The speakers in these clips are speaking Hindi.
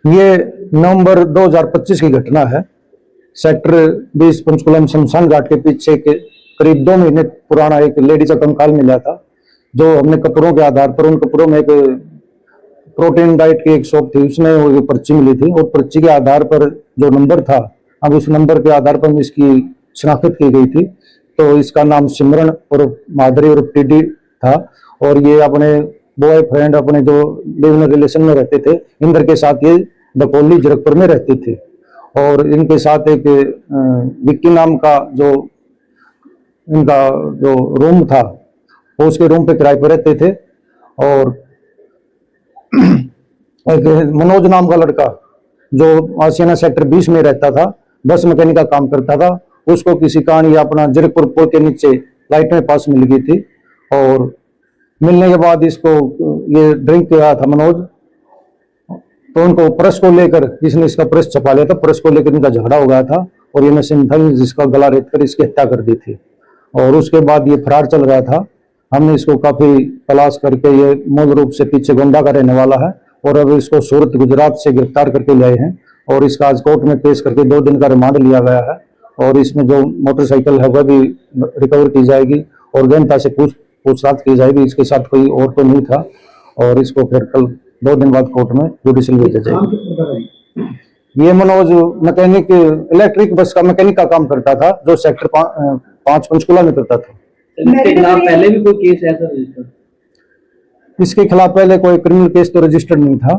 ये नवंबर 2025 की घटना है। सेक्टर 20 पंचकुला में शमशान घाट के पीछे के करीब 2 महीने पुराना एक लेडी का कंकाल मिला था, जो हमने कपड़ों के आधार पर, उन कपड़ों में एक प्रोटीन डाइट की एक शॉप थी, उसमें वो पर्ची मिली थी और पर्ची के आधार पर जो नंबर था, अब उस नंबर के आधार पर इसकी शनाख्त की गई थी। तो इसका नाम सिमरन और माधुरी और टीडी था और ये अपने बॉयफ्रेंड, अपने जो लिव इन रिलेशन में रहते थे, इंद्र के साथ ये दकोली जीरकपुर में रहती थी और इनके साथ एक विक्की नाम का जो इनका जो रूम था, वो उसके रूम पे किराए पर रहते थे। और एक मनोज नाम का लड़का जो आशियाना सेक्टर 20 में रहता था, बस मैकेनिक का काम करता था, उसको किसी कारण ये अपना जीरकपुर पुल के नीचे लाइट में पास मिल गई थी और मिलने के बाद इसको ये ड्रिंक किया था मनोज, तो उनको प्रेस को लेकर, जिसने इसका प्रेस छपा लिया था, प्रेस को लेकर इनका झगड़ा हो गया था और ये नसीम था जिसका गला रेत कर इसकी हत्या कर दी थी और उसके बाद ये फरार चल रहा था। हमने इसको काफी तलाश करके, ये मूल रूप से पीछे गोंडा का रहने वाला है और अब इसको सूरत गुजरात से गिरफ्तार करके लाए हैं और इसका आज कोर्ट में पेश करके 2 दिन का रिमांड लिया गया है और इसमें जो मोटरसाइकिल है वह भी रिकवर की जाएगी और गहनता से पूछताछ की जाएगी। इसके साथ कोई और तो नहीं था और इसको फिर कल 2 दिन बाद कोर्ट में जुडिशियल भेजा जाएगा। ये मनोज मैकेनिक, इलेक्ट्रिक बस का मैकेनिक का काम करता था, जो सेक्टर 5 पंचकुला में करता था। इसके खिलाफ पहले भी कोई केस है सर रजिस्टर्ड? इसके खिलाफ पहले कोई क्रिमिनल केस तो रजिस्टर्ड नहीं था।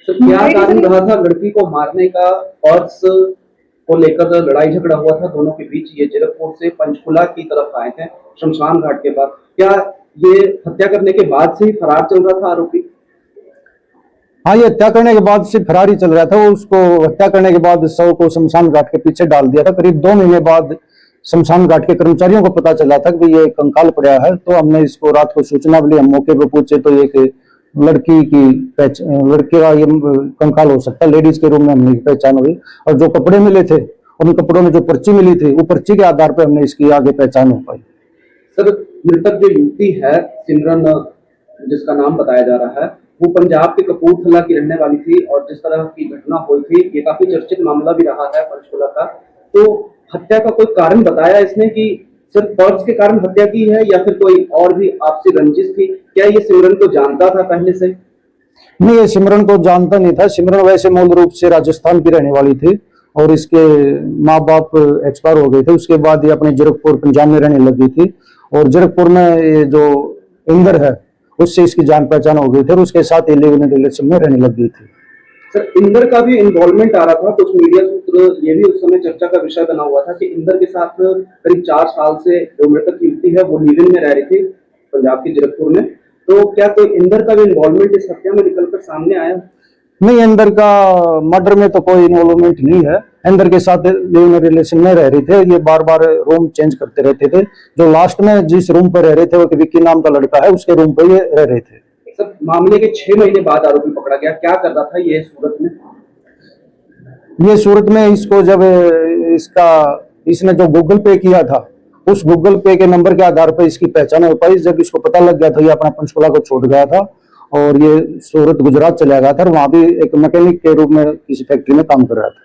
तो क्या कारण रहा था लड़की को मारने का? पर्स को लेकर लड़ाई झगड़ा हुआ था दोनों के बीच। ये जीरकपुर से पंचकुला की तरफ आए थे शमशान घाट के पास। क्या ये हत्या करने के बाद से ही फरार चल रहा था आरोपी? हाँ, ये हत्या करने के बाद से फरार ही चल रहा था। वो उसको हत्या करने के बाद शव को शमशान घाट के पीछे डाल दिया था। करीब 2 महीने बाद शमशान घाट के कर्मचारियों को पता चला था कि ये कंकाल पड़ा है, तो हमने इसको रात को सूचना मिली, हम मौके पर पूछे तो एक लड़की का ये कंकाल हो सकता है, लेडीज के रूम में हमने पहचान हुई और जो कपड़े मिले थे, उन कपड़ों में जो पर्ची मिली थी, वो पर्ची के आधार पर हमने इसकी आगे पहचान हो पाई। सर, मृतक जो युवती है सिमरन, जिसका नाम बताया जा रहा है, वो पंजाब के कपूरथला की रहने वाली थी और जिस तरह की घटना हुई थी, ये काफी चर्चित मामला भी रहा है पंचकुला का। तो हत्या का कोई कारण बताया इसने कि सिर्फ पर्स के कारण हत्या की है या फिर कोई और भी आपसी रंजिश थी? क्या ये सिमरन को जानता था पहले से? नहीं, ये सिमरन को जानता नहीं था। सिमरन वैसे मूल रूप से राजस्थान की रहने वाली थी और इसके माँ बाप एक्सपायर हो गए थे। उसके बाद ये अपने जीरकपुर पंजाब में रहने लगी थी और जीरकपुर में ये जो इंदर है, उससे इसकी जान पहचान हो गई थी और उसके साथ लिव इन रिलेशन में रहने लग गई थी। सर, इंदर का भी इन्वॉल्वमेंट आ रहा था। कुछ मीडिया सूत्र ये भी उस समय चर्चा का विषय बना हुआ था कि इंदर के साथ करीब 4 साल से जो मृतक युवती है वो लिव इन में रह रही थी पंजाब के जीरकपुर में। तो क्या कोई इंदर का भी इन्वॉल्वमेंट इस हत्या में निकलकर सामने आया? नहीं, इंदर का मर्डर में तो कोई इन्वॉल्वमेंट नहीं है। इंदर के साथ लिव इन रिलेशन में रह रहे थे। ये बार बार रूम चेंज करते रहते थे। जो लास्ट में जिस रूम पर रह रहे थे वो विक्की नाम का लड़का है, उसके रूम पर ये रह रहे थे। सर, मामले के 6 महीने बाद आरोपी पकड़ा गया। क्या कर रहा था ये सूरत में? ये सूरत में इसको जब इसने जो गूगल पे किया था, उस गूगल पे के नंबर के आधार पर इसकी पहचान हो पाई। जब इसको पता लग गया था, ये अपना पंचकुला को छोड़ गया था और ये सूरत गुजरात चला गया था और वहां भी एक मैकेनिक के रूप में किसी फैक्ट्री में काम कर रहा था।